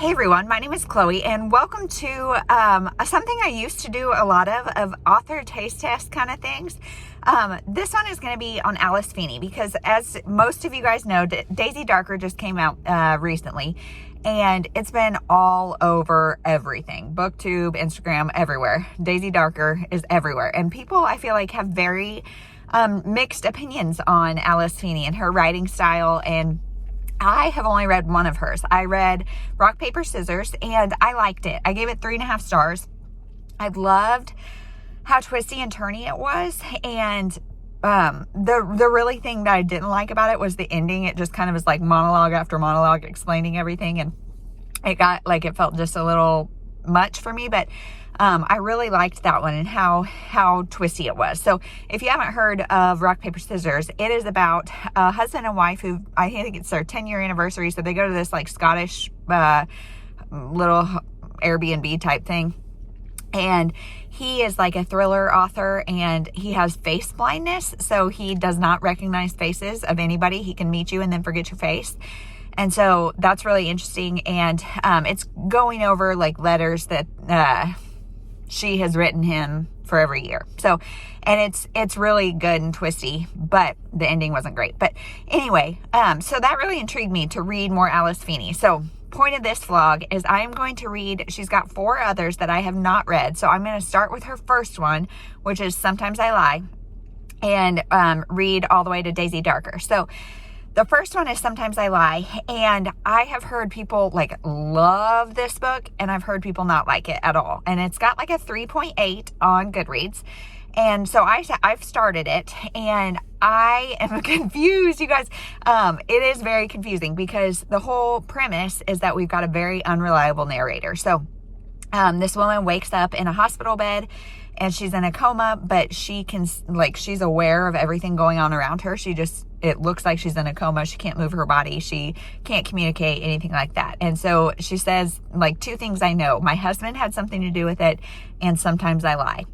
Hey everyone, my name is Chloe and welcome to something I used to do a lot of author taste test kind of things. This one is going to be on Alice Feeney because as most of you guys know, Daisy Darker just came out recently and it's been all over everything. BookTube, Instagram, everywhere. Daisy Darker is everywhere and people I feel like have very mixed opinions on Alice Feeney and her writing style, and I have only read one of hers. I read Rock, Paper, Scissors, and I liked it. I gave it 3.5 stars. I loved how twisty and turny it was. And the really thing that I didn't like about it was the ending. It just kind of was like monologue after monologue explaining everything. And it felt just a little much for me. But I really liked that one and how twisty it was. So if you haven't heard of Rock, Paper, Scissors, it is about a husband and wife who, I think it's their 10-year anniversary. So they go to this like Scottish little Airbnb type thing. And he is like a thriller author and he has face blindness. So he does not recognize faces of anybody. He can meet you and then forget your face. And so that's really interesting. And it's going over like letters that she has written him for every year. So, and it's really good and twisty, but the ending wasn't great. But anyway, so that really intrigued me to read more Alice Feeney. So point of this vlog is I am going to read, she's got 4 others that I have not read. So I'm going to start with her first one, which is Sometimes I Lie, and read all the way to Daisy Darker. So the first one is Sometimes I Lie, and I have heard people like love this book, and I've heard people not like it at all. And it's got like a 3.8 on Goodreads. And so I've started it, and I am confused, you guys. It is very confusing because the whole premise is that we've got a very unreliable narrator. So this woman wakes up in a hospital bed, and she's in a coma, but she's aware of everything going on around her. It looks like she's in a coma. She can't move her body. She can't communicate, anything like that. And so she says, like, 2 things I know. My husband had something to do with it, and sometimes I lie.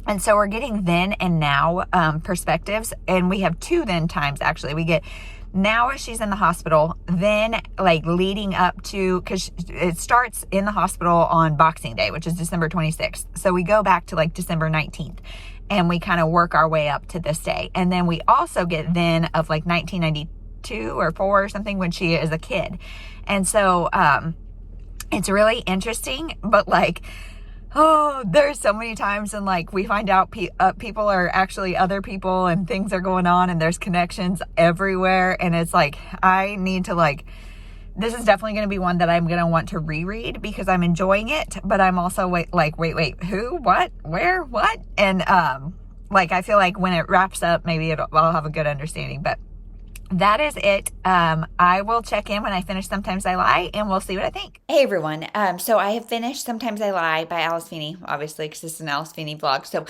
And so we're getting then and now perspectives. And we have 2 then times, actually. We get now as she's in the hospital, then like leading up to, because it starts in the hospital on Boxing Day, which is December 26th. So we go back to like December 19th and we kind of work our way up to this day. And then we also get then of like 1992 or 4 or something when she is a kid. And so it's really interesting, but like, oh, there's so many times and like we find out people are actually other people and things are going on and there's connections everywhere. And it's like, I need to this is definitely going to be one that I'm going to want to reread because I'm enjoying it. But I'm also wait, who, what, where, what? And I feel like when it wraps up, maybe I'll have a good understanding. But that is it. I will check in when I finish Sometimes I Lie, and we'll see what I think. Hey everyone. So I have finished Sometimes I Lie by Alice Feeney, obviously, because this is an Alice Feeney vlog. So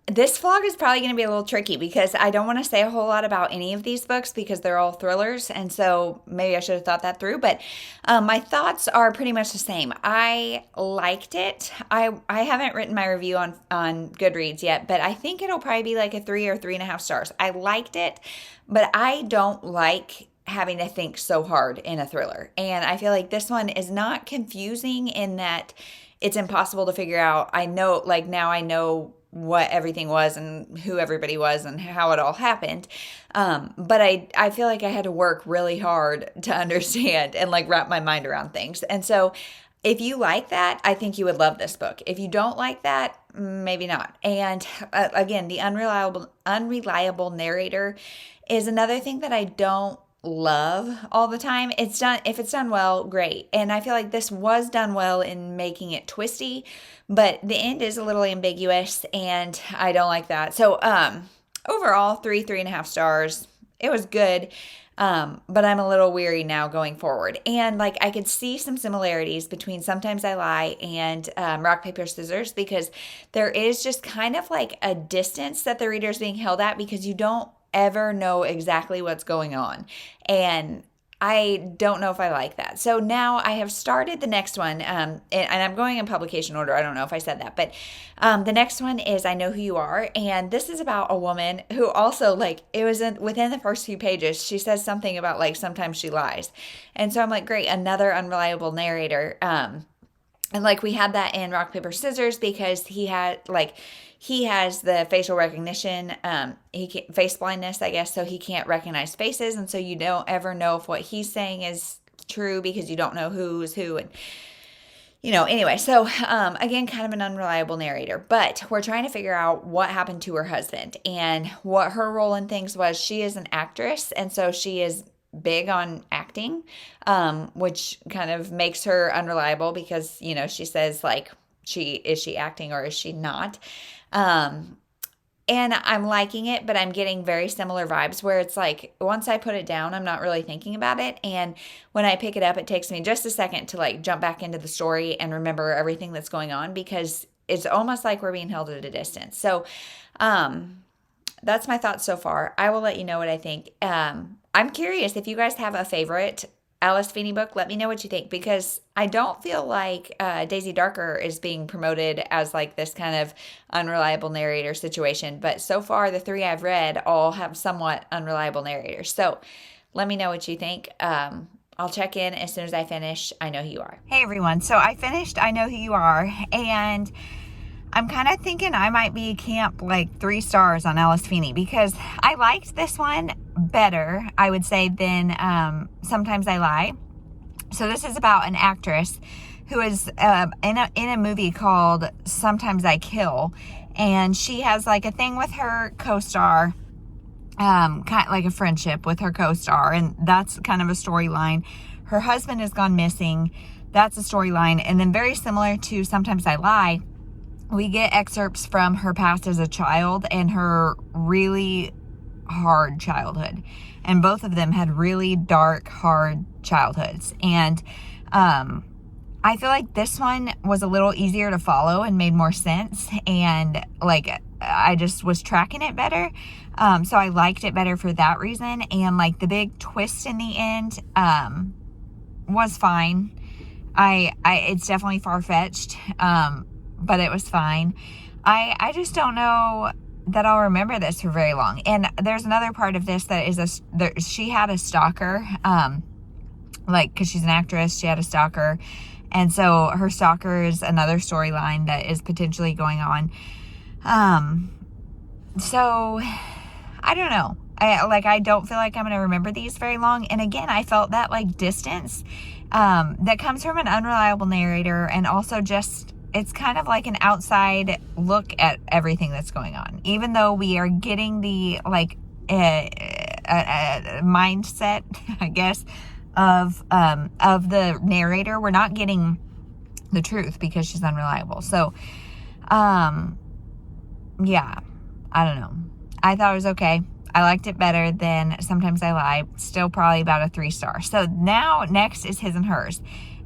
this vlog is probably going to be a little tricky because I don't want to say a whole lot about any of these books because they're all thrillers. And so maybe I should have thought that through. But my thoughts are pretty much the same. I liked it. I haven't written my review on Goodreads yet, but I think it'll probably be like a 3 or 3.5 stars. I liked it, but I don't like having to think so hard in a thriller. And I feel like this one is not confusing in that it's impossible to figure out. I know, like now I know what everything was and who everybody was and how it all happened. But I feel like I had to work really hard to understand and like wrap my mind around things. And so if you like that, I think you would love this book. If you don't like that, maybe not. And again, the unreliable narrator is another thing that I don't love all the time. If it's done well, great. And I feel like this was done well in making it twisty, but the end is a little ambiguous and I don't like that. So overall 3.5 stars. It was good. But I'm a little weary now going forward. And like I could see some similarities between Sometimes I Lie and Rock, Paper, Scissors because there is just kind of like a distance that the reader is being held at because you don't ever know exactly what's going on. And I don't know if I like that. So now I have started the next one, and I'm going in publication order. I don't know if I said that, but the next one is I Know Who You Are, and this is about a woman who also, like, it was within the first few pages, she says something about, like, sometimes she lies. And so I'm like, great, another unreliable narrator. And like we had that in Rock, Paper, Scissors because he has the facial recognition, face blindness, I guess, so he can't recognize faces. And so you don't ever know if what he's saying is true because you don't know who's who. And, anyway, so again, kind of an unreliable narrator. But we're trying to figure out what happened to her husband. And what her role in things was, she is an actress. And so she is big on acting, which kind of makes her unreliable because, she says, like, is she acting or is she not? And I'm liking it, but I'm getting very similar vibes where it's like, once I put it down, I'm not really thinking about it. And when I pick it up, it takes me just a second to like jump back into the story and remember everything that's going on because it's almost like we're being held at a distance. So, that's my thoughts so far. I will let you know what I think. I'm curious if you guys have a favorite Alice Feeney book. Let me know what you think because I don't feel like Daisy Darker is being promoted as like this kind of unreliable narrator situation. But so far, the 3 I've read all have somewhat unreliable narrators. So let me know what you think. I'll check in as soon as I finish I Know Who You Are. Hey everyone, so I finished I Know Who You Are, and I'm kind of thinking I might be camp like 3 stars on Alice Feeney because I liked this one better, I would say, than Sometimes I Lie. So this is about an actress who is in a movie called Sometimes I Kill, and she has like a thing with her co-star, kind of like a friendship with her co-star, and that's kind of a storyline. Her husband has gone missing. That's a storyline. And then very similar to Sometimes I Lie, we get excerpts from her past as a child and her really hard childhood. And both of them had really dark, hard childhoods. And I feel like this one was a little easier to follow and made more sense. And like, I just was tracking it better. So I liked it better for that reason. And like the big twist in the end was fine. It's definitely far-fetched. But it was fine. I just don't know that I'll remember this for very long. And there's another part of this that is she had a stalker, because she's an actress, she had a stalker. And so her stalker is another storyline that is potentially going on. So I don't know. I don't feel like I'm going to remember these very long. And again, I felt that like distance, that comes from an unreliable narrator, and also just, it's kind of like an outside look at everything that's going on. Even though we are getting the mindset, I guess, of the narrator, we're not getting the truth because she's unreliable. So, yeah, I don't know. I thought it was okay. I liked it better than Sometimes I Lie. Still probably about a 3 star. So now next is His and Hers.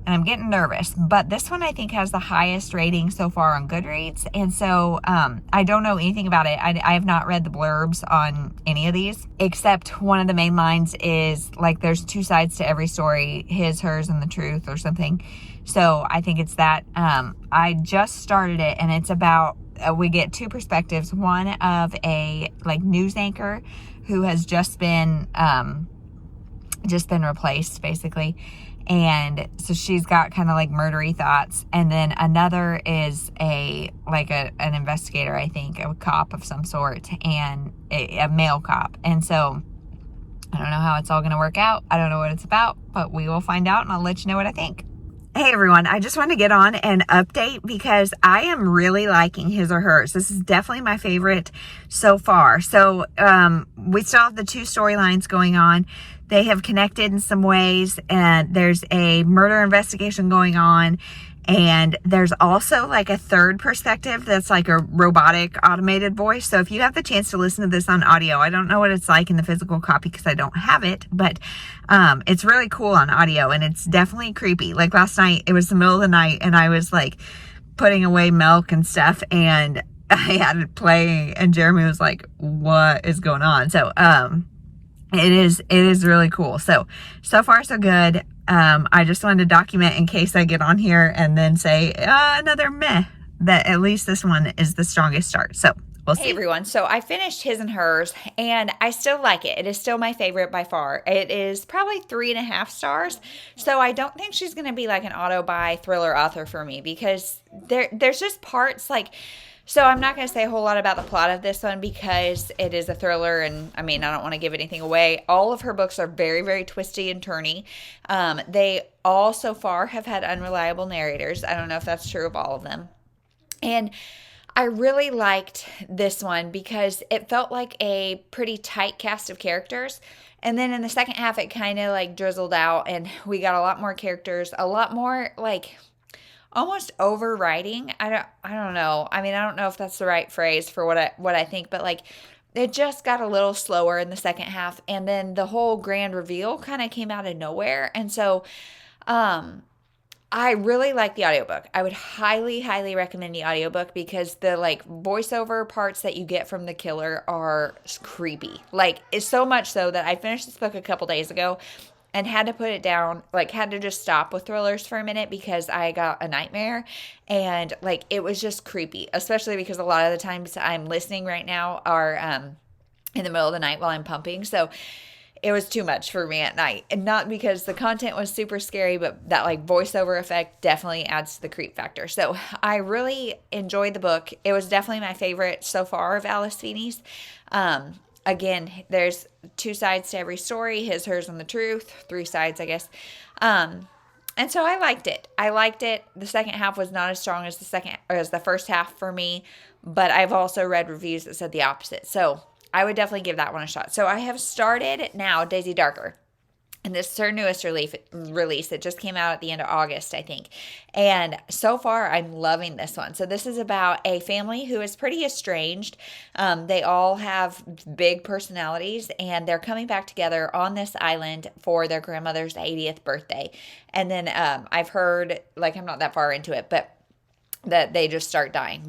And I'm getting nervous, but this one I think has the highest rating so far on Goodreads. And so I don't know anything about it. I have not read the blurbs on any of these, except one of the main lines is like, there's 2 sides to every story, his, hers, and the truth or something. So I think it's that. I just started it, and it's about, we get 2 perspectives. One of a like news anchor who has just been replaced basically. And so she's got kind of like murdery thoughts. And then another is an investigator, I think, a cop of some sort, and a male cop. And so I don't know how it's all going to work out. I don't know what it's about, but we will find out, and I'll let you know what I think. Hey everyone, I just want to get on and update because I am really liking His or Hers. This is definitely my favorite so far. So we still have the 2 storylines going on. They have connected in some ways, and there's a murder investigation going on, and there's also like a 3rd perspective that's like a robotic automated voice. So if you have the chance to listen to this on audio, I don't know what it's like in the physical copy because I don't have it, but it's really cool on audio, and it's definitely creepy. Like last night, it was the middle of the night, and I was like putting away milk and stuff, and I had it playing, and Jeremy was like, what is going on? So it is really cool. So far so good. I just wanted to document in case I get on here and then say another meh, that at least this one is the strongest start. So we'll see. Hey everyone, so I finished His and Hers and I still like it. It is still my favorite by far. It is probably 3.5 stars. So I don't think she's going to be like an auto buy thriller author for me, because there's just parts like, so I'm not going to say a whole lot about the plot of this one because it is a thriller, and I mean, I don't want to give anything away. All of her books are very, very twisty and turny. They all so far have had unreliable narrators. I don't know if that's true of all of them. And I really liked this one because it felt like a pretty tight cast of characters. And then in the second half, it kind of like drizzled out and we got a lot more characters, a lot more like almost overwriting. I don't know. I mean, I don't know if that's the right phrase for what I think, but like it just got a little slower in the second half, and then the whole grand reveal kind of came out of nowhere. And so I really like the audiobook. I would highly, highly recommend the audiobook because the like voiceover parts that you get from the killer are creepy. Like, it's so much so that I finished this book a couple days ago and had to put it down, like had to just stop with thrillers for a minute because I got a nightmare, and like it was just creepy, especially because a lot of the times I'm listening right now are in the middle of the night while I'm pumping. So it was too much for me at night, and not because the content was super scary, but that like voiceover effect definitely adds to the creep factor. So I really enjoyed the book. It was definitely my favorite so far of Alice Feeney's. Again, there's 2 sides to every story: his, hers, and the truth. 3 sides, I guess. And so I liked it. The second half was not as strong as the first half for me, but I've also read reviews that said the opposite. So I would definitely give that one a shot. So I have started now Daisy Darker. And this is her newest release. It just came out at the end of August, I think. And so far, I'm loving this one. So this is about a family who is pretty estranged. They all have big personalities, and they're coming back together on this island for their grandmother's 80th birthday. And then I've heard, like, I'm not that far into it, but that they just start dying.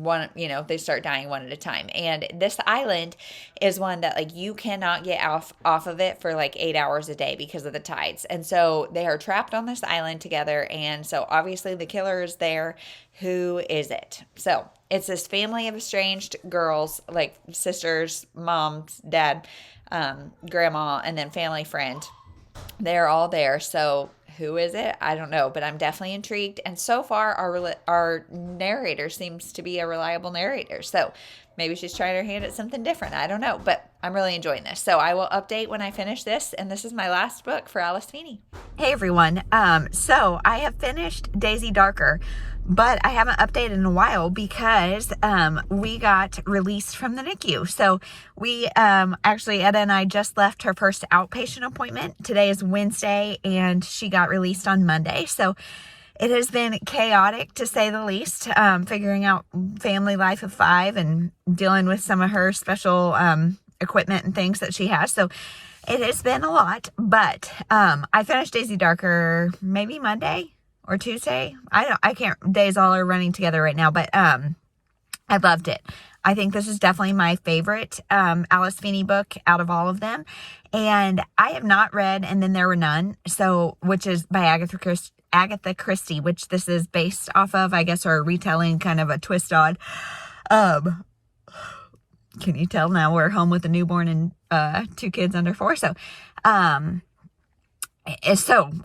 They start dying one at a time. And this island is one that like you cannot get off of it for like 8 hours a day because of the tides. And so they are trapped on this island together. And so obviously the killer is there. Who is it? So it's this family of estranged girls, like sisters, moms, dad, grandma, and then family friend. They're all there. So who is it? I don't know, but I'm definitely intrigued. And so far, our narrator seems to be a reliable narrator. So maybe she's trying her hand at something different. I don't know, but I'm really enjoying this. So I will update when I finish this. And this is my last book for Alice Feeney. Hey everyone. So I have finished Daisy Darker, but I haven't updated in a while because we got released from the NICU. So we actually, Etta and I just left her first outpatient appointment. Today is Wednesday, and she got released on Monday. So it has been chaotic, to say the least, figuring out family life of 5 and dealing with some of her special equipment and things that she has. So it has been a lot, but I finished Daisy Darker maybe Monday or Tuesday. I can't, days all are running together right now, but I loved it. I think this is definitely my favorite Alice Feeney book out of all of them. And I have not read And Then There Were None, which is by Agatha Christie, which this is based off of, I guess, or a retelling, kind of a twist on. Can you tell now we're home with a newborn and 2 kids under 4? So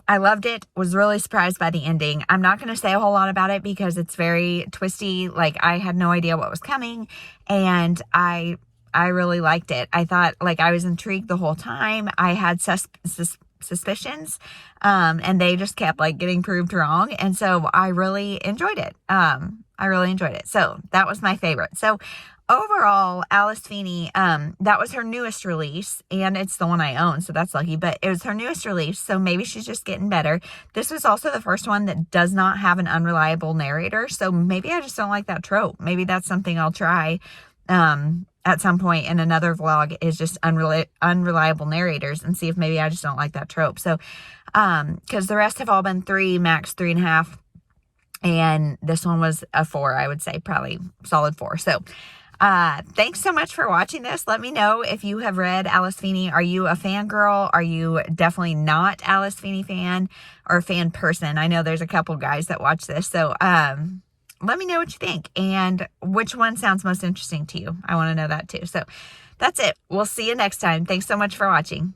I loved it, was really surprised by the ending. I'm not going to say a whole lot about it because it's very twisty. Like, I had no idea what was coming, and I really liked it. I thought, like, I was intrigued the whole time. I had suspicions, and they just kept like getting proved wrong. And so I really enjoyed it. So that was my favorite. So overall, Alice Feeney, that was her newest release, and it's the one I own, so that's lucky, but it was her newest release, so maybe she's just getting better. This was also the first one that does not have an unreliable narrator, so maybe I just don't like that trope. Maybe that's something I'll try at some point in another vlog, is just unreliable narrators, and see if maybe I just don't like that trope. So, because the rest have all been 3, max 3.5, and this one was a 4, I would say, probably solid 4. So Thanks so much for watching this. Let me know if you have read Alice Feeney. Are you a fangirl? Are you definitely not Alice Feeney fan or a fan person? I know there's a couple guys that watch this. So let me know what you think and which one sounds most interesting to you. I want to know that too. So that's it. We'll see you next time. Thanks so much for watching.